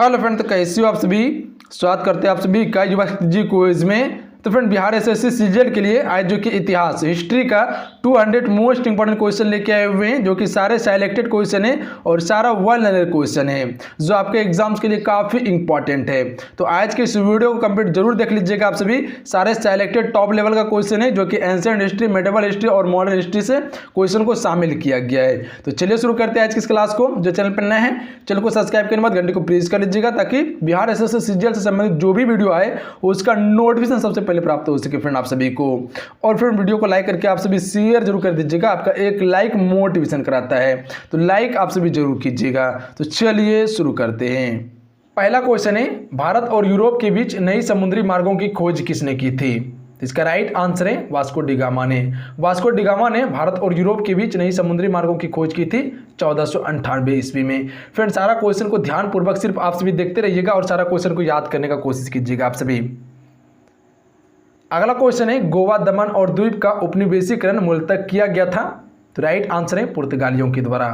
Hello friend, तो कैसे हो आप सभी। स्वागत करते हैं आप सभी का युवा जी क्विज में। तो फ्रेंड, बिहार एसएससी सीजीएल के लिए आज जो कि इतिहास हिस्ट्री का 200 मोस्ट इंपॉर्टेंट क्वेश्चन लेके आए हुए हैं, जो कि सारे सिलेक्टेड क्वेश्चन है और सारा वन लाइनर क्वेश्चन है जो आपके एग्जाम्स के लिए काफ़ी इंपॉर्टेंट है। तो आज के इस वीडियो को कंप्लीट जरूर देख लीजिएगा आप सभी। सारे सिलेक्टेड टॉप लेवल का क्वेश्चन है जो कि एंशिएंट हिस्ट्री, मेडिवल हिस्ट्री और मॉडर्न हिस्ट्री से क्वेश्चन को शामिल किया गया है। तो चलिए शुरू करते हैं आज की इस क्लास को। जो चैनल पर नए हैं चैनल को सब्सक्राइब करने के बाद घंटे को प्रेस कर लीजिएगा ताकि बिहार एसएससी सीजीएल से संबंधित जो भी वीडियो आए उसका नोटिफिकेशन सबसे पहले प्राप्त हो सके फ्रेंड आप सभी को। और फिर वीडियो को लाइक करके आप सभी शेयर जरूर कर दीजिएगा, आपका एक लाइक मोटिवेशन कराता है, तो लाइक आप सभी जरूर कीजिएगा। तो चलिए शुरू करते हैं। पहला क्वेश्चन है, भारत और यूरोप के बीच नई समुद्री मार्गों की खोज किसने की थी। इसका राइट आंसर है वास्को डी गामा ने। वास्को डी गामा ने भारत और यूरोप के बीच नई समुद्री मार्गों की खोज की थी 1498 ईस्वी में। फ्रेंड, सारा क्वेश्चन को ध्यानपूर्वक सिर्फ आप सभी देखते रहिएगा और सारा क्वेश्चन को याद करने का कोशिश कीजिएगा आप सभी। अगला क्वेश्चन है, गोवा, दमन और द्वीप का उपनिवेशीकरण मूलतः किया गया था। तो राइट आंसर है पुर्तगालियों के द्वारा।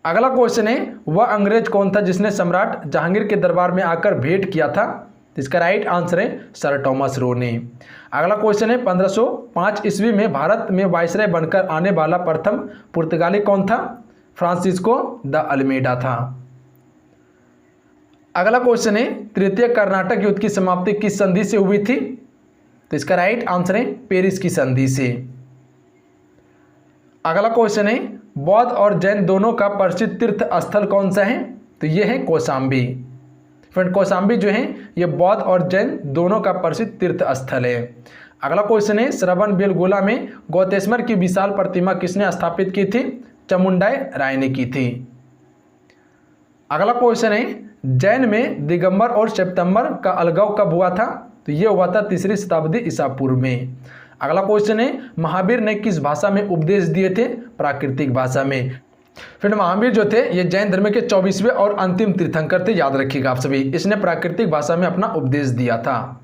अगला क्वेश्चन है, वह अंग्रेज कौन था जिसने सम्राट जहांगीर के दरबार में आकर भेंट किया था। तो इसका राइट आंसर है सर थॉमस रो ने। अगला क्वेश्चन है, 1505 ईस्वी में भारत में वायसराय बनकर आने वाला प्रथम पुर्तगाली कौन था। फ्रांसिस्को द अल्मेडा था। अगला क्वेश्चन है, तृतीय कर्नाटक युद्ध की समाप्ति किस संधि से हुई थी। तो इसका राइट आंसर है पेरिस की संधि से। अगला क्वेश्चन है, बौद्ध और जैन दोनों का प्रसिद्ध तीर्थ स्थल कौन सा है। तो यह है कौशाम्बी। फ्रेंड, कौशाम्बी जो है ये बौद्ध और जैन दोनों का प्रसिद्ध तीर्थ स्थल है। अगला क्वेश्चन है, श्रवण बेलगोला में गौतेश्वर की विशाल प्रतिमा किसने स्थापित की थी। चामुंडाई राय ने की थी। अगला क्वेश्चन है, जैन में दिगंबर और सितंबर का अलगाव कब हुआ था। तो ये हुआ था 3री शताब्दी ईसा पूर्व में। अगला क्वेश्चन है, महावीर ने किस भाषा में उपदेश दिए थे। प्राकृतिक भाषा में। फिर महावीर जो थे ये जैन धर्म के 24वें और अंतिम तीर्थंकर थे, याद रखिएगा आप सभी। इसने प्राकृतिक भाषा में अपना उपदेश दिया था।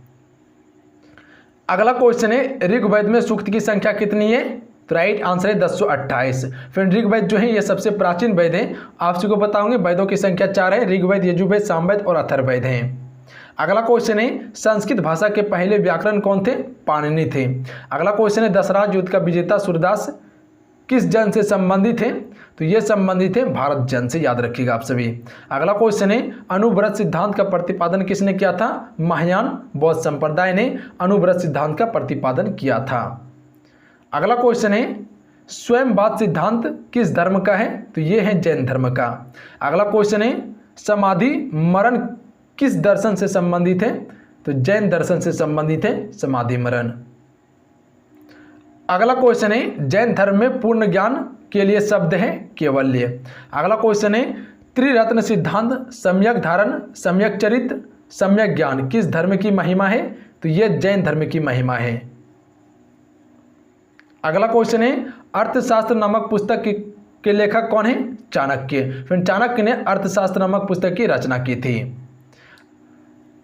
अगला क्वेश्चन है, ऋग्वेद में सूक्त की संख्या कितनी है। तो राइट आंसर है 1028। फ्रेंड, ऋग्वेद जो है ये सबसे प्राचीन वेद है। आप सभी को बताऊंगे वेदों की संख्या 4 है। ऋग्वेद, यजुर्वेद, सामवेद और अथर्ववेद हैं। अगला क्वेश्चन है, संस्कृत भाषा के पहले व्याकरण कौन थे। पाणिनि थे। अगला क्वेश्चन है, दशरथ युद्ध का विजेता सूरदास किस जन से संबंधित थे। तो ये संबंधित है भारत जन से, याद रखिएगा आप सभी। अगला क्वेश्चन है, अनुव्रत सिद्धांत का प्रतिपादन किसने किया था। महायान बौद्ध संप्रदाय ने अनुव्रत सिद्धांत का प्रतिपादन किया था। अगला क्वेश्चन है, स्वयंवाद सिद्धांत किस धर्म का है। तो ये है जैन धर्म का। अगला क्वेश्चन है, समाधि मरण किस दर्शन से संबंधित है। तो जैन दर्शन से संबंधित है समाधि मरण। अगला क्वेश्चन है, जैन धर्म में पूर्ण ज्ञान के लिए शब्द है केवल्य। अगला क्वेश्चन है, त्रिरत्न सिद्धांत सम्यक धारण, सम्यक चरित्र, सम्यक ज्ञान किस धर्म की महिमा है। तो यह जैन धर्म की महिमा है। अगला क्वेश्चन है, अर्थशास्त्र नामक पुस्तक के लेखक कौन है। चाणक्य। फिर चाणक्य ने अर्थशास्त्र नामक पुस्तक की रचना की थी।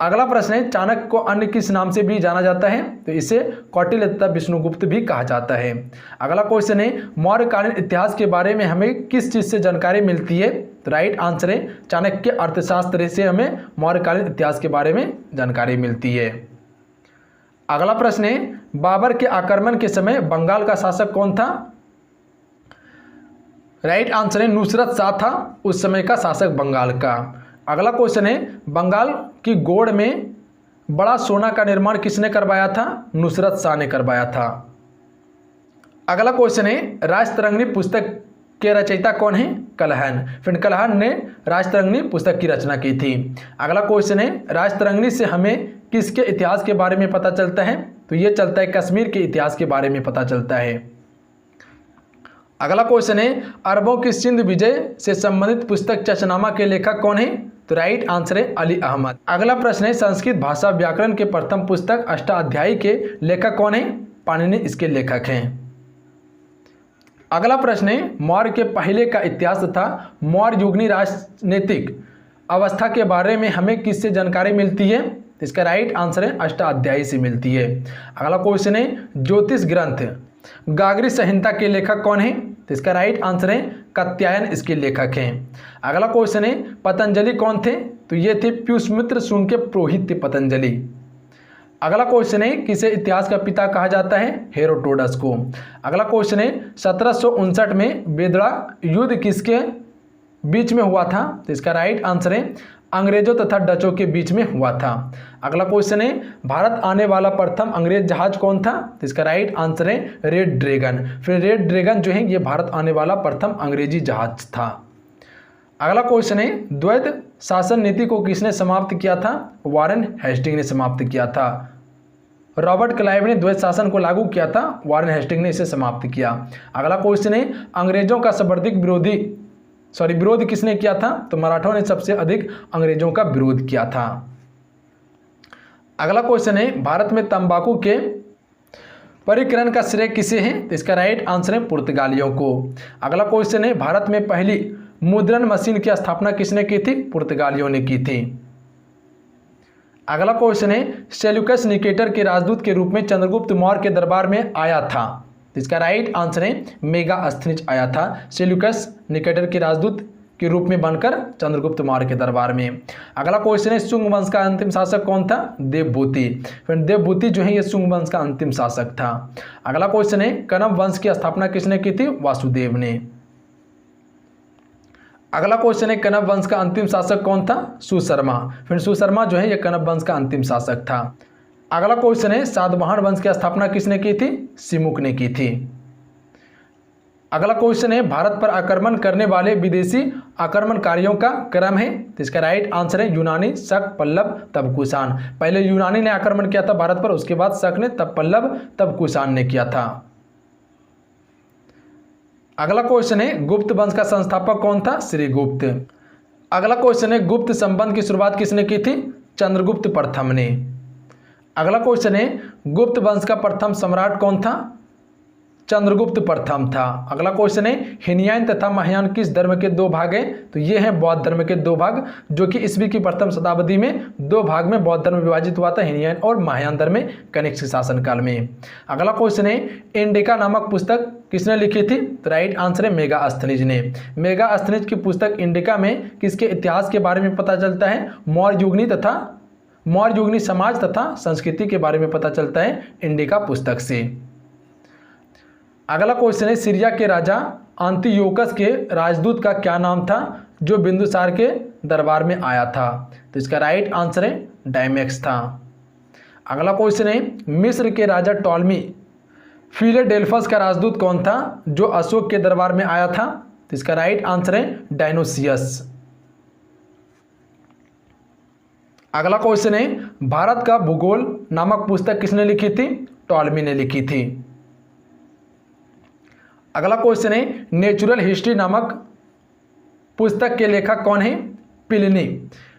अगला प्रश्न है, चाणक्य को अन्य किस नाम से भी जाना जाता है। तो इसे कौटिल्य तथा विष्णुगुप्त भी कहा जाता है। अगला क्वेश्चन है, मौर्यकालीन इतिहास के बारे में हमें किस चीज़ से जानकारी मिलती है। तो राइट आंसर है चाणक्य अर्थशास्त्र से हमें मौर्यकालीन इतिहास के बारे में जानकारी मिलती है। अगला प्रश्न है, बाबर के आक्रमण के समय बंगाल का शासक कौन था। राइट आंसर है नुसरत शाह था उस समय का शासक बंगाल का। अगला क्वेश्चन है, बंगाल की गोड़ में बड़ा सोना का निर्माण किसने करवाया था। नुसरत शाह ने करवाया था। अगला क्वेश्चन है, राजतरंगिणी पुस्तक के रचयिता कौन है। कलहन। फिर कलहन ने राजतरंगिणी पुस्तक की रचना की थी। अगला क्वेश्चन है, राजतरंगिणी से हमें किसके इतिहास के बारे में पता चलता है। तो ये चलता है कश्मीर के इतिहास के बारे में पता चलता है। अगला क्वेश्चन है, अरबों की सिंध विजय से संबंधित पुस्तक चचनामा के लेखक कौन है। तो राइट आंसर है अली अहमद। अगला प्रश्न है, संस्कृत भाषा व्याकरण के प्रथम पुस्तक अष्टाध्यायी के लेखक कौन है। पाणिनि इसके लेखक हैं। अगला प्रश्न है, मौर्य के पहले का इतिहास तथा मौर्य युगनी राजनीतिक अवस्था के बारे में हमें किससे जानकारी मिलती है। इसका राइट आंसर है अष्टाध्यायी से मिलती है। अगला क्वेश्चन है, ज्योतिष ग्रंथ गागरी संहिता के लेखक कौन है। तो इसका राइट आंसर है कात्यायन इसके लेखक हैं। अगला क्वेश्चन है पतंजलि कौन थे? तो ये थे पुष्यमित्र शुंग के पुरोहित थे पतंजलि। अगला क्वेश्चन है किसे इतिहास का पिता कहा जाता है? हेरोडोटस को। अगला क्वेश्चन है 1759 में बेदड़ा युद्ध किसके बीच में हुआ था? तो इसका राइट आंसर है अंग्रेजों तथा डचों के बीच में हुआ था। अगला क्वेश्चन है भारत आने वाला प्रथम अंग्रेज जहाज कौन था? तो इसका राइट आंसर है रेड ड्रैगन। फिर रेड ड्रैगन जो है ये भारत आने वाला प्रथम अंग्रेजी जहाज था। अगला क्वेश्चन है द्वैध शासन नीति को किसने समाप्त किया था? वारेन हेस्टिंग ने समाप्त किया था। रॉबर्ट क्लाइव ने द्वैध शासन को लागू किया था, वारेन हेस्टिंग ने इसे समाप्त किया। अगला क्वेश्चन है अंग्रेजों का सर्वाधिक विरोध किसने किया था? तो मराठों ने सबसे अधिक अंग्रेजों का विरोध किया था। अगला क्वेश्चन है भारत में तंबाकू के परिकरण का श्रेय किसे है? तो इसका राइट आंसर है पुर्तगालियों को। अगला क्वेश्चन है भारत में पहली मुद्रण मशीन की स्थापना किसने की थी? पुर्तगालियों ने की थी। अगला क्वेश्चन है सेल्यूकस निकेटर के राजदूत के रूप में चंद्रगुप्त मौर्य के दरबार में आया था। तो इसका राइट आंसर है मेगास्थनीज आया था सेल्यूकस निकेटर के राजदूत के रूप में बनकर चंद्रगुप्त मौर्य के दरबार में। अगला क्वेश्चन है शुंग वंश का अंतिम शासक कौन था? देवभूति। फिर देवभूति जो है ये शुंग वंश का अंतिम शासक था। अगला क्वेश्चन है कण्व वंश की स्थापना किसने की थी? वासुदेव ने। अगला क्वेश्चन है कण्व वंश का अंतिम शासक कौन था? सुशर्मा। फिर सुशर्मा जो है यह कण्व वंश का अंतिम शासक था। अगला क्वेश्चन है सातवाहन वंश की स्थापना किसने की थी? सिमुक ने की थी। अगला क्वेश्चन है भारत पर आक्रमण करने वाले विदेशी आक्रमणकारियों का क्रम है? तो इसका राइट आंसर है यूनानी, शक, पल्लव, तब कुषाण। पहले यूनानी ने आक्रमण किया था भारत पर, उसके बाद शक ने, तब पल्लव, तब कुषाण ने किया था। अगला क्वेश्चन है गुप्त वंश का संस्थापक कौन था? श्रीगुप्त। अगला क्वेश्चन है गुप्त संबंध की शुरुआत किसने की थी? चंद्रगुप्त प्रथम ने। अगला क्वेश्चन है गुप्त वंश का प्रथम सम्राट कौन था? चंद्रगुप्त प्रथम था। अगला क्वेश्चन है हीनयान तथा महायान किस धर्म के दो भाग हैं? तो ये हैं बौद्ध धर्म के दो भाग, जो कि ईस्वी की प्रथम शताब्दी में दो भाग में बौद्ध धर्म विभाजित हुआ था, हीनयान और महायान धर्म में कनिष्क शासनकाल में। अगला क्वेश्चन है इंडिका नामक पुस्तक किसने लिखी थी? तो राइट आंसर है मेगास्थनीज ने। मेगास्थनीज की पुस्तक इंडिका में किसके इतिहास के बारे में पता चलता है? मौर्य युगनी समाज तथा संस्कृति के बारे में पता चलता है इंडिका पुस्तक से। अगला क्वेश्चन है सीरिया के राजा अंतियोकस के राजदूत का क्या नाम था जो बिंदुसार के दरबार में आया था? तो इसका राइट आंसर है डायमेक्स था। अगला क्वेश्चन है मिस्र के राजा टॉलमी फिलेडेल्फस का राजदूत कौन था जो अशोक के दरबार में आया था? तो इसका राइट आंसर है डायनोसियस। अगला क्वेश्चन है भारत का भूगोल नामक पुस्तक किसने लिखी थी? टॉलमी ने लिखी थी। अगला क्वेश्चन है नेचुरल हिस्ट्री नामक पुस्तक के लेखक कौन है? प्लिनी।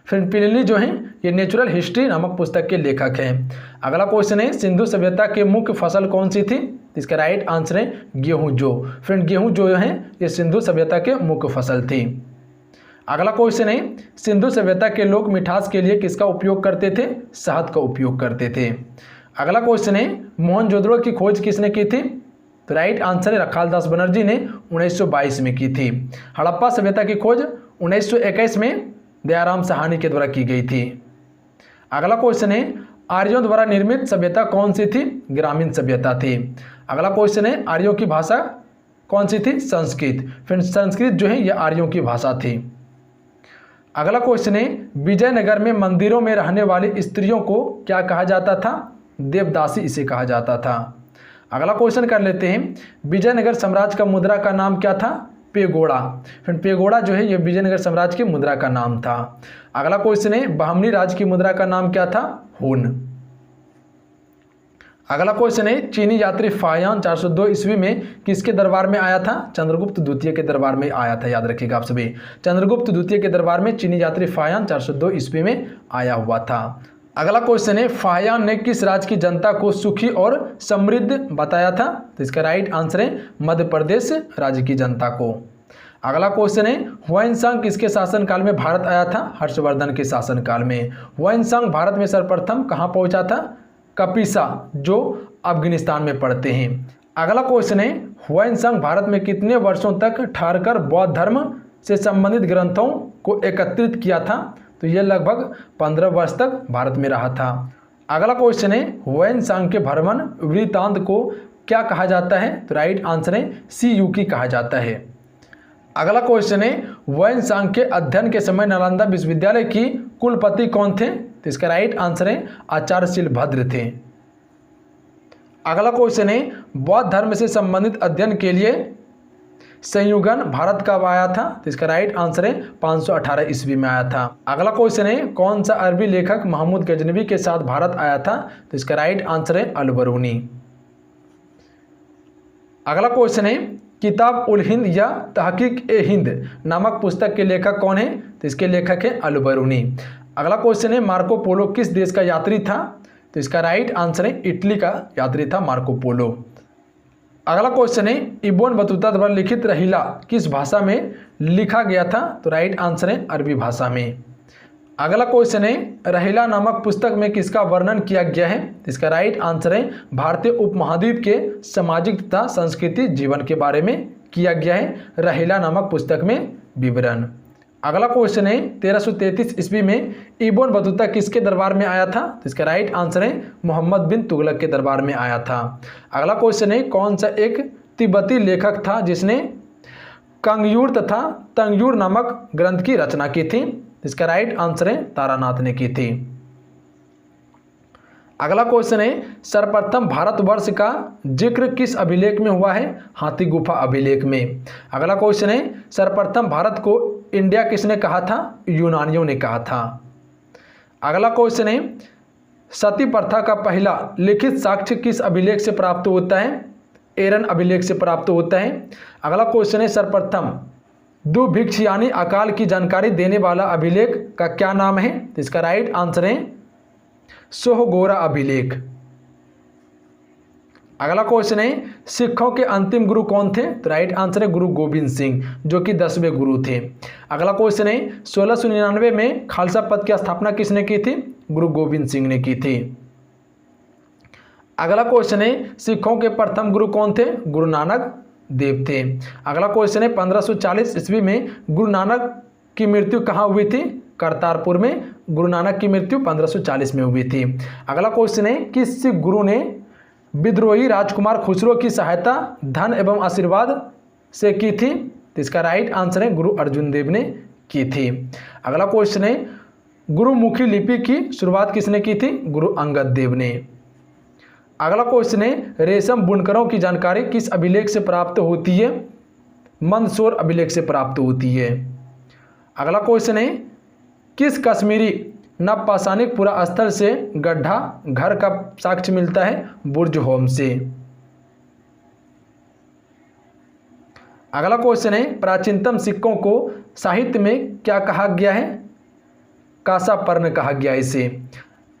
फिर प्लिनी जो है ये नेचुरल हिस्ट्री नामक पुस्तक के लेखक हैं। अगला क्वेश्चन है सिंधु सभ्यता की मुख्य फसल कौन सी थी? इसका राइट आंसर है गेहूं जौ। फ्रेंड गेहूं जो है ये सिंधु सभ्यता के मुख्य फसल थी। अगला क्वेश्चन है सिंधु सभ्यता के लोग मिठास के लिए किसका उपयोग करते थे? शहद का उपयोग करते थे। अगला क्वेश्चन है मोहनजोदड़ो की खोज किसने की थी? तो राइट आंसर है रखालदास बनर्जी ने 1922 में की थी। हड़प्पा सभ्यता की खोज 1921 में दयाराम साहनी के द्वारा की गई थी। अगला क्वेश्चन है आर्यों द्वारा निर्मित सभ्यता कौन सी थी? ग्रामीण सभ्यता थी। अगला क्वेश्चन है आर्यों की भाषा कौन सी थी? संस्कृत। फिर संस्कृत जो है यह आर्यों की भाषा थी। अगला क्वेश्चन है विजयनगर में मंदिरों में रहने वाली स्त्रियों को क्या कहा जाता था? देवदासी इसे कहा जाता था। अगला क्वेश्चन कर लेते हैं विजयनगर साम्राज्य का मुद्रा का नाम क्या था? पेगोड़ा। फिर पेगोड़ा जो है यह विजयनगर साम्राज्य की मुद्रा का नाम था। अगला क्वेश्चन है बहमनी राज्य की मुद्रा का नाम क्या था? हुन। अगला क्वेश्चन है चीनी यात्री फाहियान 402 ईस्वी में किसके दरबार में आया था? चंद्रगुप्त द्वितीय के दरबार में आया था। याद रखिएगा आप सभी, चंद्रगुप्त द्वितीय के दरबार में चीनी यात्री फाहियान 402 ईस्वी में आया हुआ था। अगला क्वेश्चन है फाहियान ने किस राज्य की जनता को सुखी और समृद्ध बताया था? तो इसका राइट आंसर है मध्य प्रदेश राज्य की जनता को। अगला क्वेश्चन है हुआनसांग किसके शासनकाल में भारत आया था? हर्षवर्धन के शासनकाल में। हुआनसांग भारत में सर्वप्रथम कहाँ पहुंचा था? कपिसा जो अफगानिस्तान में पड़ते हैं। अगला क्वेश्चन है हुआनसांग भारत में कितने वर्षों तक ठहरकर बौद्ध धर्म से संबंधित ग्रंथों को एकत्रित किया था? तो यह लगभग 15 वर्ष तक भारत में रहा था। अगला क्वेश्चन है हुआनसांग के भ्रमण वृत्तांत को क्या कहा जाता है? तो राइट आंसर है सीयूकी कहा जाता है। अगला क्वेश्चन है हुआनसांग के अध्ययन के समय नालंदा विश्वविद्यालय की कुलपति कौन थे? तो इसका राइट आंसर है आचार्य शीलभद्र थे। अगला क्वेश्चन है बौद्ध धर्म से संबंधित अध्ययन के लिए संयुगन भारत कब आया था? तो इसका राइट आंसर है 518 ईस्वी में आया था। अगला क्वेश्चन है कौन सा अरबी लेखक महमूद गजनवी के साथ भारत आया था? तो इसका राइट आंसर है अल-बरूनी। अगला क्वेश्चन है किताब उल हिंद या तहकीक ए हिंद नामक पुस्तक के लेखक कौन है? तो इसके लेखक है अल-बरूनी। अगला क्वेश्चन है मार्को पोलो किस देश का यात्री था? तो इसका राइट आंसर है इटली का यात्री था मार्को पोलो। अगला क्वेश्चन है इब्न बतूता द्वारा लिखित रहीला किस भाषा में लिखा गया था? तो राइट आंसर है अरबी भाषा में। अगला क्वेश्चन है रहीला नामक पुस्तक में किसका वर्णन किया गया है? तो इसका राइट आंसर है भारतीय उपमहाद्वीप के सामाजिक तथा सांस्कृतिक जीवन के बारे में किया गया है रहीला नामक पुस्तक में विवरण। अगला क्वेश्चन है 1333 ईस्वी में इब्न बतूता किसके दरबार में आया था? तो इसका राइट आंसर है मोहम्मद बिन तुगलक के दरबार में आया था। अगला क्वेश्चन है कौन सा एक तिब्बती लेखक था जिसने कंगयूर तथा तंगयूर नामक ग्रंथ की रचना की थी? इसका राइट आंसर है तारानाथ ने की थी। अगला क्वेश्चन है सर्वप्रथम भारतवर्ष का जिक्र किस अभिलेख में हुआ है? हाथी गुफा अभिलेख में। अगला क्वेश्चन है सर्वप्रथम भारत को इंडिया किसने कहा था? यूनानियों ने कहा था। अगला क्वेश्चन है सती प्रथा का पहला लिखित साक्ष्य किस अभिलेख से प्राप्त होता है? एरन अभिलेख से प्राप्त होता है। अगला क्वेश्चन है सर्वप्रथम दुर्भिक्ष यानी अकाल की जानकारी देने वाला अभिलेख का क्या नाम है? तो इसका राइट आंसर है सोहगोरा अभिलेख। अगला क्वेश्चन है सिखों के अंतिम गुरु कौन थे? तो राइट आंसर है गुरु गोविंद सिंह जो कि 10वें गुरु थे। अगला क्वेश्चन है 1699 में खालसा पद की स्थापना किसने की थी? गुरु गोविंद सिंह ने की थी। अगला क्वेश्चन है सिखों के प्रथम गुरु कौन थे? गुरु नानक देव थे। अगला क्वेश्चन है 1540 ईस्वी में गुरु नानक की मृत्यु कहाँ हुई थी? करतारपुर में गुरु नानक की मृत्यु 1540 में हुई थी। अगला क्वेश्चन है किस सिख गुरु ने विद्रोही राजकुमार खुसरो की सहायता धन एवं आशीर्वाद से की थी? तो इसका राइट आंसर है गुरु अर्जुन देव ने की थी। अगला क्वेश्चन है गुरुमुखी लिपि की शुरुआत किसने की थी? गुरु अंगद देव ने। अगला क्वेश्चन है रेशम बुनकरों की जानकारी किस अभिलेख से प्राप्त होती है? मंदसौर अभिलेख से प्राप्त होती है। अगला क्वेश्चन है किस कश्मीरी नवपाषाणिक पुरा स्थल से गड्ढा घर का साक्ष्य मिलता है? बुर्ज होम से। अगला क्वेश्चन है प्राचीनतम सिक्कों को साहित्य में क्या कहा गया है? कासापर्ण कहा गया इसे।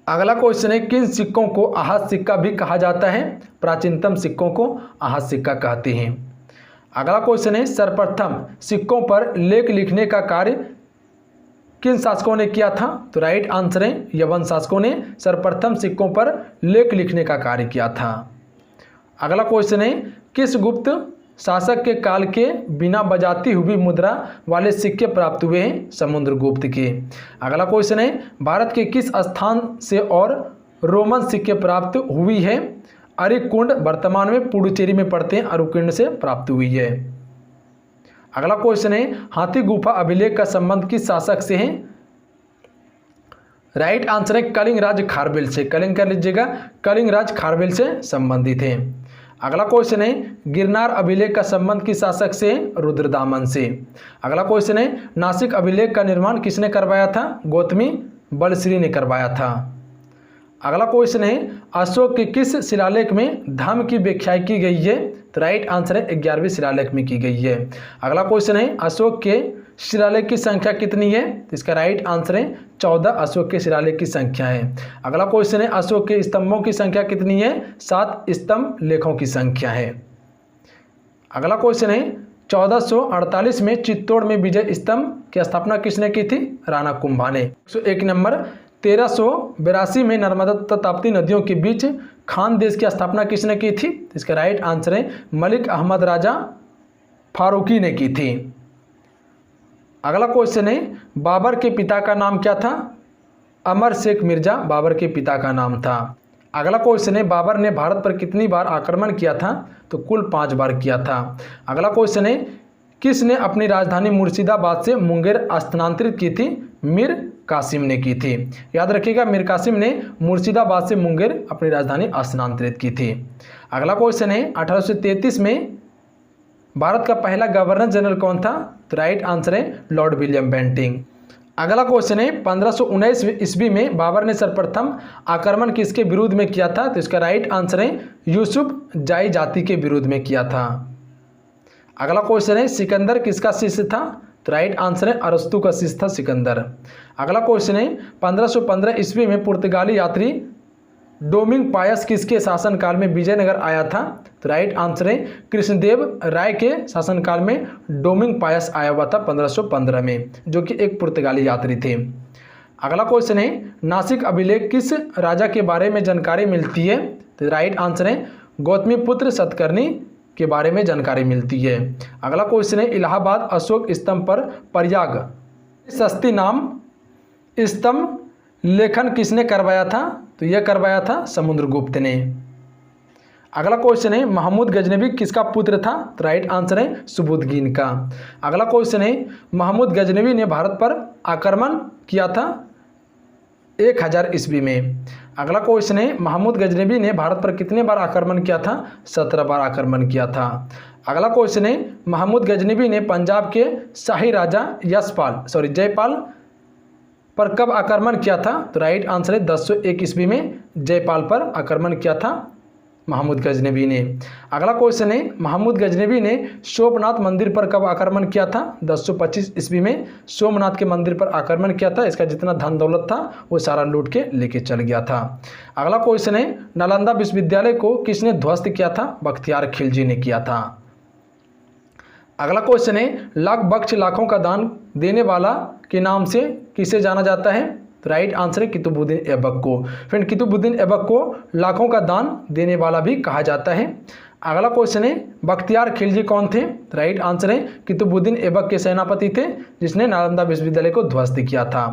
अगला क्वेश्चन है किन सिक्कों को आहत सिक्का भी कहा जाता है? प्राचीनतम सिक्कों को आहत सिक्का कहते हैं। अगला क्वेश्चन है सर्वप्रथम सिक्कों पर लेख लिखने का कार्य किन शासकों ने किया था? तो राइट आंसर है यवन शासकों ने सर्वप्रथम सिक्कों पर लेख लिखने का कार्य किया था। अगला क्वेश्चन है किस गुप्त शासक के काल के बिना बजाती हुई मुद्रा वाले सिक्के प्राप्त हुए हैं? समुद्रगुप्त के। अगला क्वेश्चन है भारत के किस स्थान से और रोमन सिक्के प्राप्त हुई है? अरिकुंड वर्तमान में पुडुचेरी में पड़ते हैं अरिकुंड से प्राप्त हुई है। अगला क्वेश्चन है हाथी गुफा अभिलेख का संबंध किस शासक से है? राइट आंसर है कलिंग राज खारवेल से। कलिंग कर लीजिएगा, कलिंग राज खारवेल से संबंधित है। अगला क्वेश्चन है गिरनार अभिलेख का संबंध किस शासक से? रुद्रदामन से। अगला क्वेश्चन है नासिक अभिलेख का निर्माण किसने करवाया था? गौतमी बलश्री ने करवाया था। अगला क्वेश्चन है अशोक के किस शिलालेख में धर्म की व्याख्या की गई है? तो राइट आंसर है 11वें शिलालेख में की गई है। अगला क्वेश्चन है अशोक के शिलालेख की संख्या कितनी है? तो इसका राइट आंसर है 14 अशोक के शिलालेख की संख्या है। अगला क्वेश्चन है अशोक के स्तंभों की संख्या कितनी है? 7 स्तंभ लेखों की संख्या है। अगला क्वेश्चन है 1448 में चित्तौड़ में विजय स्तंभ की स्थापना किसने की थी? राणा कुंभा ने। 101 नंबर 1382 में नर्मदा तथा ताप्ती नदियों के बीच खानदेश की स्थापना किसने की थी? इसका राइट आंसर है मलिक अहमद राजा फारूकी ने की थी। अगला क्वेश्चन है बाबर के पिता का नाम क्या था? अमर शेख मिर्जा बाबर के पिता का नाम था। अगला क्वेश्चन है बाबर ने भारत पर कितनी बार आक्रमण किया था? तो कुल 5 बार किया था। अगला क्वेश्चन है किसने अपनी राजधानी मुर्शिदाबाद से मुंगेर स्थानांतरित की थी? मीर कासिम ने की थी। याद रखिएगा मीर कासिम ने मुर्शिदाबाद से मुंगेर अपनी राजधानी स्थानांतरित की थी। अगला क्वेश्चन है 1833 में भारत का पहला गवर्नर जनरल कौन था? तो राइट आंसर है लॉर्ड विलियम बेंटिंग। अगला क्वेश्चन है 1519 ईस्वी में बाबर ने सर्वप्रथम आक्रमण किसके विरुद्ध में किया था? तो इसका राइट आंसर है यूसुफ जाई जाति के विरुद्ध में किया था। अगला क्वेश्चन है सिकंदर किसका शिष्य था? तो राइट आंसर है अरस्तु का शिष्य था सिकंदर। अगला क्वेश्चन है 1515 ईस्वी में पुर्तगाली यात्री डोमिंग पायस किसके शासनकाल में विजयनगर आया था? तो राइट आंसर है कृष्णदेव राय के शासनकाल में डोमिंग पायस आया हुआ था 1515 में, जो कि एक पुर्तगाली यात्री थे। अगला क्वेश्चन है नासिक अभिलेख किस राजा के बारे में जानकारी मिलती है? तो राइट आंसर है गौतमीपुत्र सतकर्णी के बारे में जानकारी मिलती है। अगला क्वेश्चन है इलाहाबाद अशोक स्तंभ पर प्रयाग सस्ती नाम स्तंभ लेखन किसने करवाया था? तो यह करवाया था समुद्रगुप्त ने। अगला क्वेश्चन है महमूद गजनबी किसका पुत्र था? तो राइट आंसर है सुबुद्दीन का। अगला क्वेश्चन है महमूद गजनबी ने भारत पर आक्रमण किया था 1000 ईस्वी में। अगला क्वेश्चन है महमूद गजनबी ने भारत पर कितने बार आक्रमण किया था? 17 बार आक्रमण किया था। अगला क्वेश्चन है महमूद गजनबी ने पंजाब के शाही राजा जयपाल पर कब आक्रमण किया था? तो राइट आंसर है 1001 ईस्वी में जयपाल पर आक्रमण किया था महमूद गजनबी ने। अगला क्वेश्चन है महमूद गजनबी ने सोमनाथ मंदिर पर कब आक्रमण किया था? 1025 ईस्वी में सोमनाथ के मंदिर पर आक्रमण किया था। इसका जितना धन दौलत था वो सारा लूट के लेके चल गया था। अगला क्वेश्चन है नालंदा विश्वविद्यालय को किसने ध्वस्त किया था? बख्तियार खिलजी ने किया था। अगला क्वेश्चन है लाख बख्श लाखों का दान देने वाला के नाम से किसे जाना जाता है? तो राइट आंसर है कुतुबुद्दीन ऐबक को। फ्रेंड कुतुबुद्दीन ऐबक को लाखों का दान देने वाला भी कहा जाता है। अगला क्वेश्चन है बख्तियार खिलजी कौन थे? तो राइट आंसर है कुतुबुद्दीन ऐबक के सेनापति थे जिसने नालंदा विश्वविद्यालय को ध्वस्त किया था।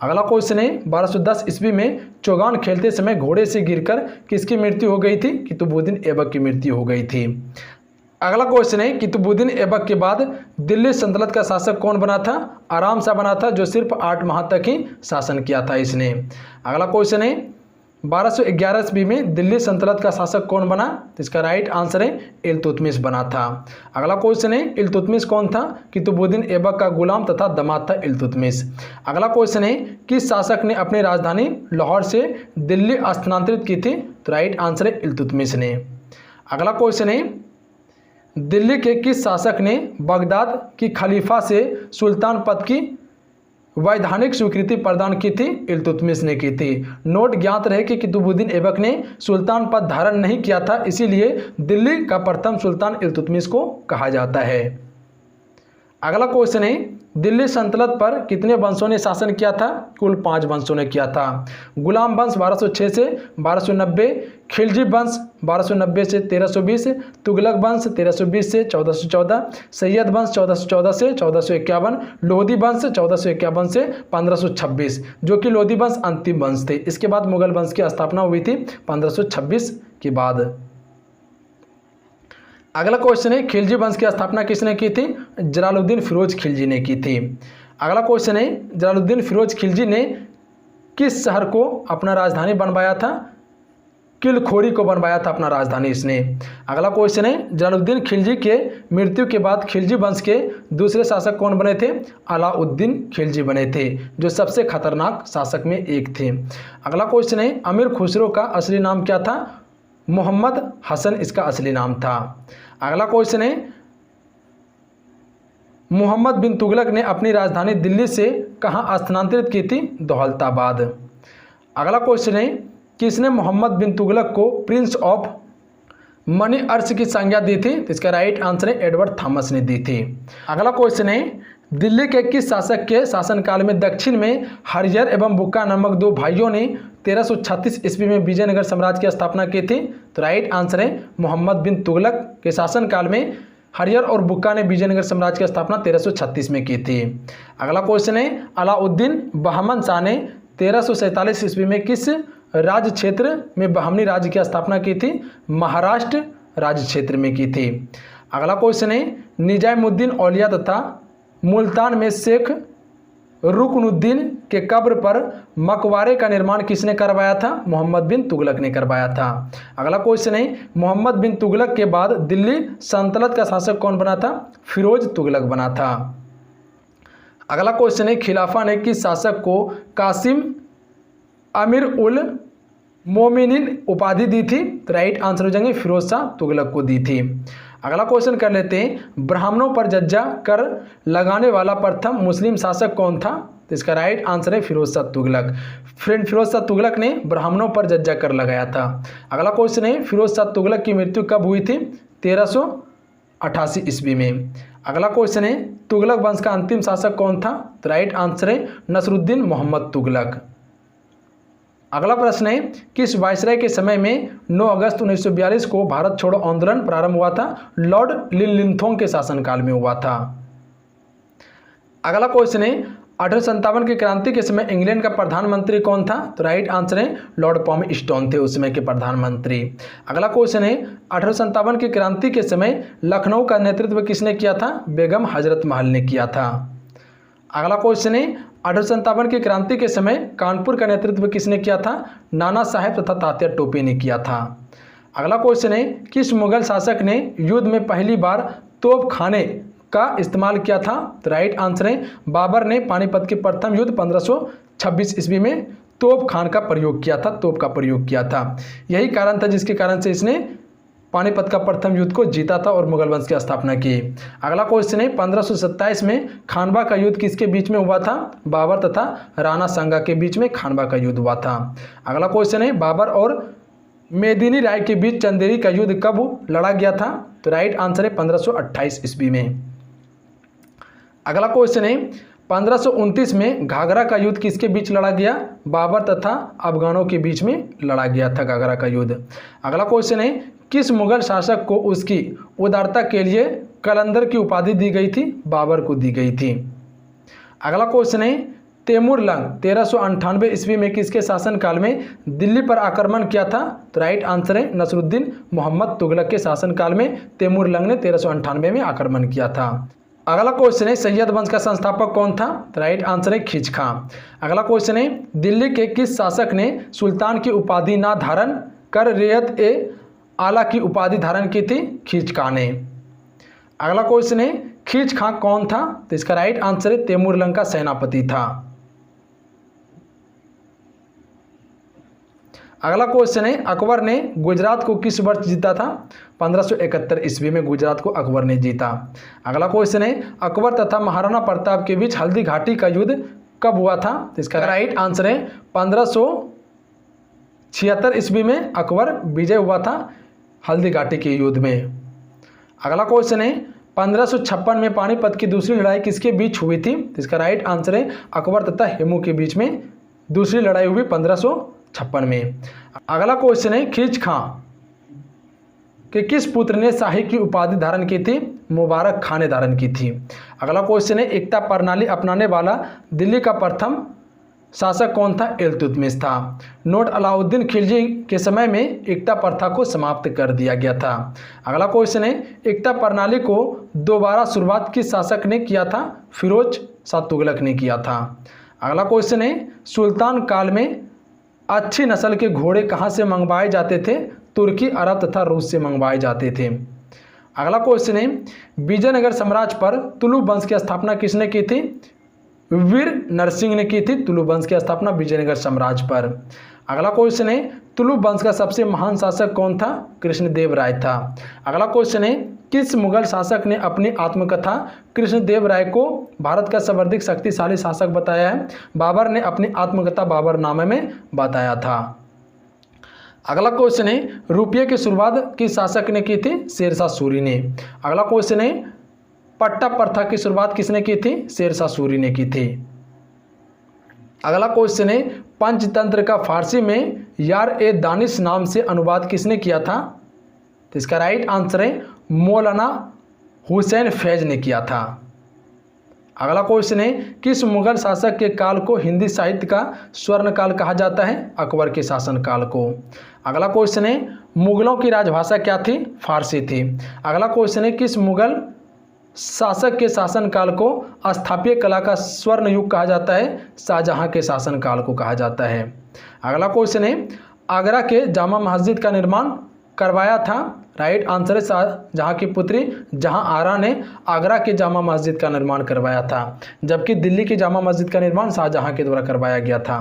अगला क्वेश्चन है 1210 ईस्वी में चौगान खेलते समय घोड़े से गिरकर किसकी मृत्यु हो गई थी? कुतुबुद्दीन ऐबक की मृत्यु हो गई थी। अगला क्वेश्चन है कुतुबुद्दीन ऐबक के बाद दिल्ली सल्तनत का शासक कौन बना था? आराम शाह बना था जो सिर्फ 8 माह तक ही शासन किया था इसने। अगला क्वेश्चन है 1211 ईस्वी में दिल्ली सल्तनत का शासक कौन बना? तो इसका राइट आंसर है इल्तुतमिश बना था। अगला क्वेश्चन है इल्तुतमिश कौन था? कुतुबुद्दीन ऐबक का गुलाम तथा दामाद था इल्तुतमिश। अगला क्वेश्चन है किस शासक ने अपनी राजधानी लाहौर से दिल्ली स्थानांतरित की थी? तो राइट आंसर है इल्तुतमिश ने। अगला क्वेश्चन है दिल्ली के किस शासक ने बगदाद की खलीफा से सुल्तान पद की वैधानिक स्वीकृति प्रदान की थी? इल्तुतमिश ने की थी। नोट ज्ञात रहे कि कुतुबुद्दीन ऐबक ने सुल्तान पद धारण नहीं किया था, इसीलिए दिल्ली का प्रथम सुल्तान इल्तुतमिश को कहा जाता है। अगला क्वेश्चन है दिल्ली सल्तनत पर कितने वंशों ने शासन किया था? कुल 5 वंशों ने किया था। गुलाम वंश 1206 से 1290, खिलजी वंश 1290 से 1320, तुगलक वंश 1320 से 1414, सैयद वंश 1414 से 1451, लोधी वंश 1451 से 1526, जो कि लोधी वंश अंतिम वंश थे। इसके बाद मुगल वंश की स्थापना हुई थी 1526 के बाद। अगला क्वेश्चन है खिलजी वंश की स्थापना किसने की थी? जलालुद्दीन फिरोज खिलजी ने की थी। अगला क्वेश्चन है जलालुद्दीन फिरोज खिलजी ने किस शहर को अपना राजधानी बनवाया था? किलखोरी को बनवाया था अपना राजधानी इसने। अगला क्वेश्चन है जलालुद्दीन खिलजी के मृत्यु के बाद खिलजी वंश के दूसरे शासक कौन बने थे? अलाउद्दीन खिलजी बने थे, जो सबसे खतरनाक शासक में एक थे। अगला क्वेश्चन है अमीर खुसरो का असली नाम क्या था? मोहम्मद हसन इसका असली नाम था। अगला क्वेश्चन है मोहम्मद बिन तुगलक ने अपनी राजधानी दिल्ली से कहां स्थानांतरित की थी? दौलताबाद। अगला क्वेश्चन है किसने मोहम्मद बिन तुगलक को प्रिंस ऑफ मनी अर्श की संज्ञा दी थी? तो इसका राइट आंसर है एडवर्ड थॉमस ने दी थी। अगला क्वेश्चन है दिल्ली के किस शासक के शासनकाल में दक्षिण में हरियर एवं बुक्का नामक 2 भाइयों ने 1336 ईस्वी में विजयनगर साम्राज्य की स्थापना की थी? तो राइट आंसर है मोहम्मद बिन तुगलक के शासनकाल में हरियर और बुक्का ने विजयनगर साम्राज्य की स्थापना 1336 में की थी। अगला क्वेश्चन है अलाउद्दीन बहमन शाह ने 1347 ईस्वी में किस राज्य क्षेत्र में बहमनी राज्य की स्थापना की थी? महाराष्ट्र राज्य क्षेत्र में की थी। अगला क्वेश्चन है निजामुद्दीन औलिया तथा मुल्तान में शेख रुकनुद्दीन के कब्र पर मकबरे का निर्माण किसने करवाया था? मोहम्मद बिन तुगलक ने करवाया था। अगला क्वेश्चन है मोहम्मद बिन तुगलक के बाद दिल्ली सल्तनत का शासक कौन बना था? फिरोज तुगलक बना था। अगला क्वेश्चन है खिलाफा ने किस शासक को कासिम अमीर उल मोमिनीन उपाधि दी थी? तो राइट आंसर हो जाएंगे फिरोज शाह तुगलक को दी थी। अगला क्वेश्चन कर लेते हैं ब्राह्मणों पर जज्जा कर लगाने वाला प्रथम मुस्लिम शासक कौन था? तो इसका राइट आंसर है फिरोज शाह तुगलक। फ्रेंड फिरोज शाह तुगलक ने ब्राह्मणों पर जज्जा कर लगाया था। अगला क्वेश्चन है फिरोज शाह तुगलक की मृत्यु कब हुई थी? 1388 ईस्वी में। अगला क्वेश्चन है तुगलक वंश का अंतिम शासक कौन था? तो राइट आंसर है नसरुद्दीन मोहम्मद तुगलक। अगला प्रश्न है किस वायसराय के समय में 9 अगस्त 1942 को भारत छोड़ो आंदोलन प्रारंभ हुआ था? लॉर्ड लिनलिथोंग के शासनकाल में हुआ था। अगला क्वेश्चन है 1857 की क्रांति के समय इंग्लैंड का प्रधानमंत्री कौन था? तो राइट आंसर है लॉर्ड पामस्टोन थे उस समय के प्रधानमंत्री। अगला क्वेश्चन है 1857 की क्रांति के समय लखनऊ का नेतृत्व किसने किया था? बेगम हजरत महल ने किया था। अगला क्वेश्चन है 1857 की क्रांति के समय कानपुर का नेतृत्व किसने किया था? नाना साहेब तथा तात्या टोपे ने किया था। अगला क्वेश्चन है किस मुगल शासक ने युद्ध में पहली बार तोप खाने का इस्तेमाल किया था? तो राइट आंसर है बाबर ने पानीपत के प्रथम युद्ध 1526 ईस्वी में तोप खान का प्रयोग किया था, तोप का प्रयोग किया था। यही कारण था जिसके कारण से इसने पानीपत का प्रथम युद्ध को जीता था और मुगल वंश की स्थापना की। अगला क्वेश्चन है 1527 में खानवा का युद्ध किसके बीच में हुआ था? बाबर तथा राणा सांगा के बीच में खानवा का युद्ध हुआ था। अगला क्वेश्चन है बाबर और मेदिनी राय के बीच चंदेरी का युद्ध कब लड़ा गया था? तो राइट आंसर है 1528 ईस्वी में। अगला क्वेश्चन है 1529 में घाघरा का युद्ध किसके बीच लड़ा गया? बाबर तथा अफगानों के बीच में लड़ा गया था घाघरा का युद्ध। अगला क्वेश्चन है किस मुगल शासक को उसकी उदारता के लिए कलंदर की उपाधि दी गई थी? बाबर को दी गई थी। अगला क्वेश्चन है तैमूरलंग 1398 ईस्वी में किसके शासनकाल में दिल्ली पर आक्रमण किया था? तो राइट आंसर है नसरुद्दीन मोहम्मद तुगलक के शासनकाल में तैमूरलंग ने 1398 में आक्रमण किया था। अगला क्वेश्चन है सैयद वंश का संस्थापक कौन था? तो राइट आंसर है खींच खां। अगला क्वेश्चन है दिल्ली के किस शासक ने सुल्तान की उपाधि ना धारण कर रियत ए आला की उपाधि धारण की थी? खींच खां ने। अगला क्वेश्चन है खींच खां कौन था? तो इसका राइट आंसर है तैमूरलंग का सेनापति था। अगला क्वेश्चन है अकबर ने गुजरात को किस वर्ष जीता था? 1571 ईस्वी में गुजरात को अकबर ने जीता। अगला क्वेश्चन है अकबर तथा महाराणा प्रताप के बीच हल्दी घाटी का युद्ध कब हुआ था? तो इसका राइट आंसर है 1576 ईस्वी में अकबर विजय हुआ था हल्दी घाटी के युद्ध में। अगला क्वेश्चन है 1556 में पानीपत की दूसरी लड़ाई किसके बीच हुई थी? तो इसका राइट आंसर है अकबर तथा हेमू के बीच में दूसरी लड़ाई हुई 1556 में। अगला क्वेश्चन है खींच खां के किस पुत्र ने शाही की उपाधि धारण की थी? मुबारक खां ने धारण की थी। अगला क्वेश्चन है एकता प्रणाली अपनाने वाला दिल्ली का प्रथम शासक कौन था? इल्तुतमिश था। नोट अलाउद्दीन खिलजी के समय में एकता प्रथा को समाप्त कर दिया गया था। अगला क्वेश्चन है एकता प्रणाली को दोबारा शुरुआत किस शासक ने किया था? फिरोज शाह तुगलक ने किया था। अगला क्वेश्चन है सुल्तान काल में अच्छी नस्ल के घोड़े कहाँ से मंगवाए जाते थे? तुर्की, अरब तथा रूस से मंगवाए जाते थे। अगला क्वेश्चन है विजयनगर साम्राज्य पर तुलु वंश की स्थापना किसने की थी? वीर नरसिंह ने की थी तुलु वंश की स्थापना विजयनगर साम्राज्य पर। अगला क्वेश्चन है तुलु वंश का सबसे महान शासक कौन था? कृष्णदेव राय था। अगला क्वेश्चन है किस मुगल शासक ने अपनी आत्मकथा कृष्णदेव राय को भारत का सर्वाधिक शक्तिशाली शासक बताया है? बाबर ने अपनी आत्मकथा बाबरनामे में बताया था। अगला क्वेश्चन है रुपये की शुरुआत किस शासक ने की थी? शेरशाह सूरी ने। अगला क्वेश्चन है पट्टा प्रथा की शुरुआत किसने की थी? शेरशाह सूरी ने की थी। अगला क्वेश्चन है पंचतंत्र का फारसी में यार ए दानिश नाम से अनुवाद किसने किया था? तो इसका राइट आंसर है मौलाना हुसैन फैज ने किया था। अगला क्वेश्चन है किस मुगल शासक के काल को हिंदी साहित्य का स्वर्ण काल कहा जाता है? अकबर के शासन काल को। अगला क्वेश्चन है मुगलों की राजभाषा क्या थी? फारसी थी। अगला क्वेश्चन है किस मुगल शासक के शासन काल को स्थापत्य कला का स्वर्ण युग कहा जाता है? शाहजहां के शासन काल को कहा जाता है। अगला क्वेश्चन है आगरा के जामा मस्जिद का निर्माण करवाया था? राइट आंसर है शाहजहां की पुत्री जहां आरा ने आगरा के जामा मस्जिद का निर्माण करवाया था, जबकि दिल्ली की जामा मस्जिद का निर्माण शाहजहां के द्वारा करवाया गया था।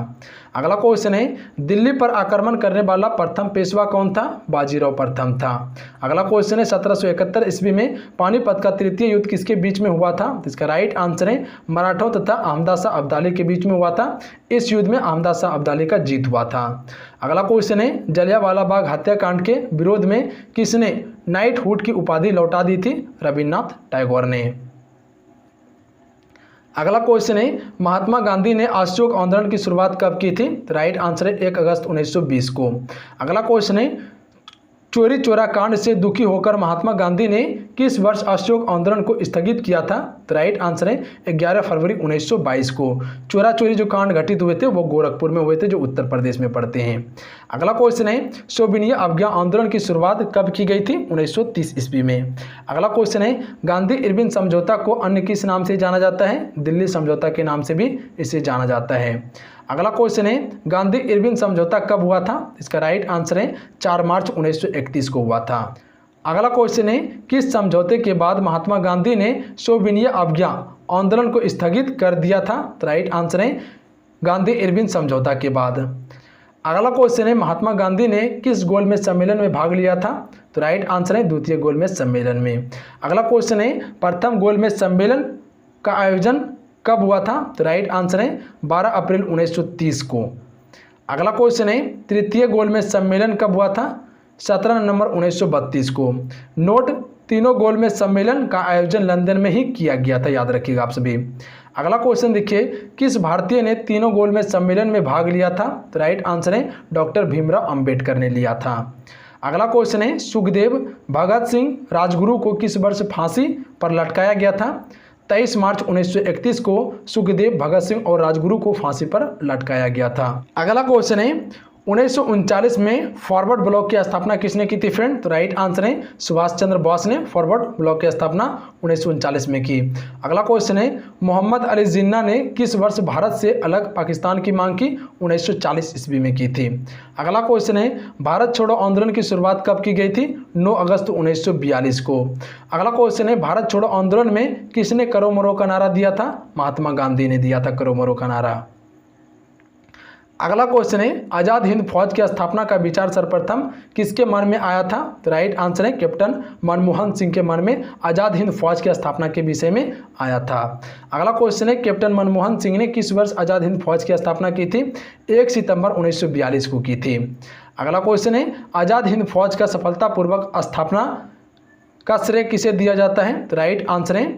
अगला क्वेश्चन है दिल्ली पर आक्रमण करने वाला प्रथम पेशवा कौन था? बाजीराव प्रथम था। अगला क्वेश्चन है 1771 ईस्वी में पानीपत का तृतीय युद्ध किसके बीच में हुआ था? इसका राइट आंसर है मराठों तथा अहमद शाह अब्दाली के बीच में हुआ था। इस युद्ध में अहमद शाह अब्दाली का जीत हुआ था। अगला क्वेश्चन है जलियांवाला बाग हत्याकांड के विरोध में किसने नाइटहुड की उपाधि लौटा दी थी? रविन्द्रनाथ टैगोर ने। अगला क्वेश्चन है महात्मा गांधी ने असहयोग आंदोलन की शुरुआत कब की थी? राइट आंसर है 1 अगस्त 1920 को। अगला क्वेश्चन है चोरी चोरा कांड से दुखी होकर महात्मा गांधी ने किस वर्ष असहयोग आंदोलन को स्थगित किया था? तो राइट आंसर है 11 फरवरी 1922 को। चोरा चोरी जो कांड घटित हुए थे वो गोरखपुर में हुए थे, जो उत्तर प्रदेश में पड़ते हैं। अगला क्वेश्चन है सोविनिया अवज्ञा आंदोलन की शुरुआत कब की गई थी? 1930 ईस्वी में। अगला क्वेश्चन है गांधी इरविन समझौता को अन्य किस नाम से जाना जाता है? दिल्ली समझौता के नाम से भी इसे जाना जाता है। अगला क्वेश्चन है गांधी इरविन समझौता कब हुआ था? इसका राइट आंसर है 4 मार्च 1931 को हुआ था। अगला क्वेश्चन है किस समझौते के बाद महात्मा गांधी ने सोविनिया अवज्ञा आंदोलन को स्थगित कर दिया था? तो राइट आंसर है गांधी इरविन समझौता के बाद। अगला क्वेश्चन है महात्मा गांधी ने किस गोलमेज सम्मेलन में भाग लिया था? तो राइट आंसर है द्वितीय गोलमेज सम्मेलन में। अगला क्वेश्चन है प्रथम गोलमेज सम्मेलन का आयोजन कब हुआ था? तो राइट आंसर है 12 अप्रैल 1930 को। अगला क्वेश्चन है तृतीय गोलमेज सम्मेलन कब हुआ था? 17 नवंबर 1932 को। नोट तीनों गोलमेज सम्मेलन का आयोजन लंदन में ही किया गया था, याद रखिएगा आप सभी। अगला क्वेश्चन देखिए किस भारतीय ने तीनों गोलमेज सम्मेलन में भाग लिया था? तो राइट आंसर है डॉक्टर भीमराव अंबेडकर ने लिया था। अगला क्वेश्चन है सुखदेव भगत सिंह राजगुरु को किस वर्ष फांसी पर लटकाया गया था? 23 मार्च 1931 को सुखदेव भगत सिंह और राजगुरु को फांसी पर लटकाया गया था। अगला क्वेश्चन है 1939 में फॉरवर्ड ब्लॉक की स्थापना किसने की थी फ्रेंड? तो राइट आंसर है सुभाष चंद्र बोस ने फॉरवर्ड ब्लॉक की स्थापना 1939 में की। अगला क्वेश्चन है मोहम्मद अली जिन्ना ने किस वर्ष भारत से अलग पाकिस्तान की मांग की? 1940 ईस्वी में की थी। अगला क्वेश्चन है भारत छोड़ो आंदोलन की शुरुआत कब की गई थी? 9 अगस्त 1942 को। अगला क्वेश्चन है भारत छोड़ो आंदोलन में किसने करो मरो का नारा दिया था? महात्मा गांधी ने दिया था करो मरो का नारा। अगला क्वेश्चन है आज़ाद हिंद फौज की स्थापना का विचार सर्वप्रथम किसके मन में आया था? तो राइट आंसर है कैप्टन मनमोहन सिंह के मन में आज़ाद हिंद फौज की स्थापना के विषय में आया था। अगला क्वेश्चन है कैप्टन मनमोहन सिंह ने किस वर्ष आज़ाद हिंद फौज की स्थापना की थी? 1 सितंबर 1942 को की थी। अगला क्वेश्चन है आज़ाद हिंद फौज का सफलतापूर्वक स्थापना का श्रेय किसे दिया जाता है? तो राइट आंसर है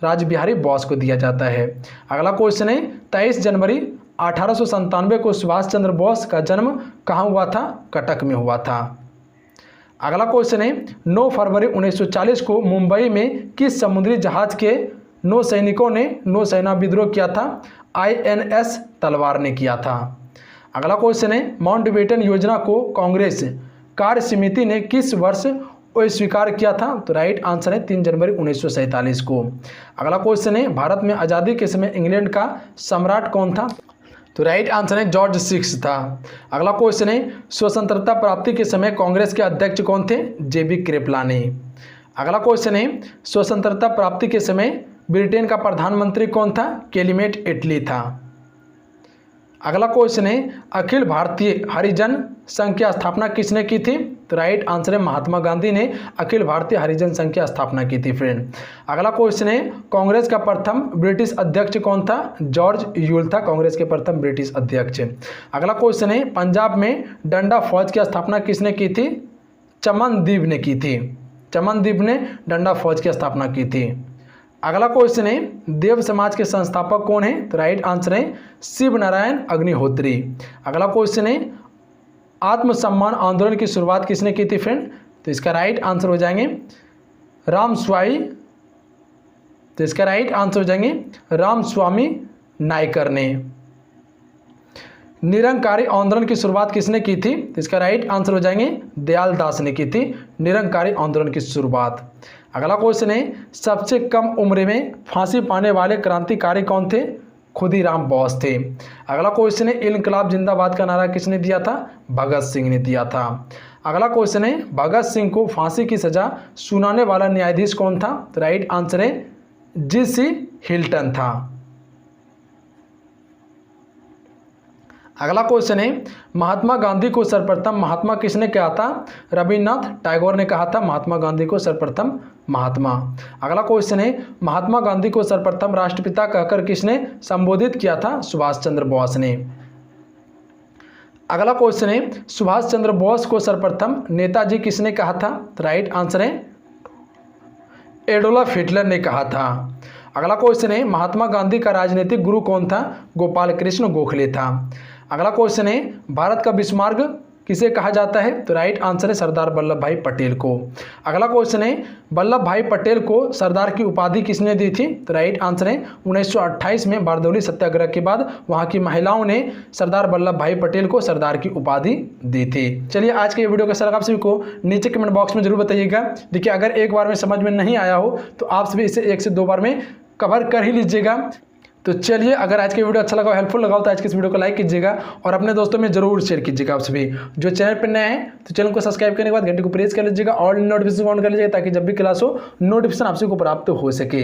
रासबिहारी बोस को दिया जाता है। अगला क्वेश्चन है 23 जनवरी 1897 को सुभाष चंद्र बोस का जन्म कहाँ हुआ था? कटक में हुआ था। अगला क्वेश्चन है 9 फरवरी 1940 को मुंबई में किस समुद्री जहाज के नौसैनिकों ने नौसेना विद्रोह किया था? INS तलवार ने किया था। अगला क्वेश्चन है माउंटबेटन योजना को कांग्रेस कार्य समिति ने किस वर्ष स्वीकार किया था? तो राइट आंसर है 3 जनवरी 1947 को। अगला क्वेश्चन है भारत में आज़ादी के समय इंग्लैंड का सम्राट कौन था? तो राइट आंसर है जॉर्ज 6 था। अगला क्वेश्चन है स्वतंत्रता प्राप्ति के समय कांग्रेस के अध्यक्ष कौन थे? JB कृपलानी। अगला क्वेश्चन है स्वतंत्रता प्राप्ति के समय ब्रिटेन का प्रधानमंत्री कौन था? कैलिमेट एटली था। अगला क्वेश्चन है अखिल भारतीय हरिजन संघ की स्थापना किसने की थी? तो राइट आंसर है महात्मा गांधी ने अखिल भारतीय हरिजन संघ की स्थापना की थी फ्रेंड। अगला क्वेश्चन है कांग्रेस का प्रथम ब्रिटिश अध्यक्ष कौन था? जॉर्ज यूल था कांग्रेस के प्रथम ब्रिटिश अध्यक्ष। अगला क्वेश्चन है पंजाब में डंडा फौज की स्थापना किसने की थी? चमनदीप ने की थी। चमनदीप ने डंडा फौज की स्थापना की थी। अगला क्वेश्चन है देव समाज के संस्थापक कौन है? तो राइट आंसर है शिव नारायण अग्निहोत्री। अगला क्वेश्चन है आत्मसम्मान आंदोलन की शुरुआत किसने की थी फ्रेंड? तो इसका राइट आंसर हो जाएंगे रामस्वामी। तो इसका राइट आंसर हो जाएंगे रामस्वामी नायकर ने। निरंकारी आंदोलन की शुरुआत किसने की थी? तो इसका राइट आंसर हो जाएंगे दयाल दास ने की थी निरंकारी आंदोलन की शुरुआत। अगला क्वेश्चन है सबसे कम उम्र में फांसी पाने वाले क्रांतिकारी कौन थे? खुदीराम बोस थे। अगला क्वेश्चन है इनकलाब जिंदाबाद का नारा किसने दिया था? भगत सिंह ने दिया था। अगला क्वेश्चन है भगत सिंह को फांसी की सजा सुनाने वाला न्यायाधीश कौन था? तो राइट आंसर है जी.सी. हिल्टन था। अगला क्वेश्चन है महात्मा गांधी को सर्वप्रथम महात्मा किसने कहा था? रविन्द्रनाथ टैगोर ने कहा था महात्मा गांधी को सर्वप्रथम महात्मा। अगला क्वेश्चन है महात्मा गांधी को सर्वप्रथम राष्ट्रपिता कहकर किसने संबोधित किया था? सुभाष चंद्र बोस ने। अगला क्वेश्चन है सुभाष चंद्र बोस को सर्वप्रथम नेताजी किसने कहा था? राइट आंसर है एडोल्फ हिटलर ने कहा था। अगला क्वेश्चन है महात्मा गांधी का राजनीतिक गुरु कौन था? गोपाल कृष्ण गोखले था। अगला क्वेश्चन है भारत का बिस्मार्क किसे कहा जाता है? तो राइट आंसर है सरदार वल्लभ भाई पटेल को। अगला क्वेश्चन है वल्लभ भाई पटेल को सरदार की उपाधि किसने दी थी? तो राइट आंसर है 1928 में बारदौली सत्याग्रह के बाद वहां की महिलाओं ने सरदार वल्लभ भाई पटेल को सरदार की उपाधि दी थी। चलिए आज के वीडियो कैसा लगा आप सभी को नीचे कमेंट बॉक्स में जरूर बताइएगा। देखिए अगर एक बार में समझ में नहीं आया हो तो आप सभी इसे 1 से 2 बार में कवर कर ही लीजिएगा। तो चलिए अगर आज के वीडियो अच्छा लगा हेल्पफुल लगा तो आज के इस वीडियो को लाइक कीजिएगा और अपने दोस्तों में जरूर शेयर कीजिएगा। आप सभी जो चैनल पर नए हैं तो चैनल को सब्सक्राइब करने के बाद घंटे को प्रेस कर लीजिएगा और नोटिफिकेशन ऑन कर लीजिएगा ताकि जब भी क्लास हो नोटिफिकेशन आप सभी को प्राप्त हो सके।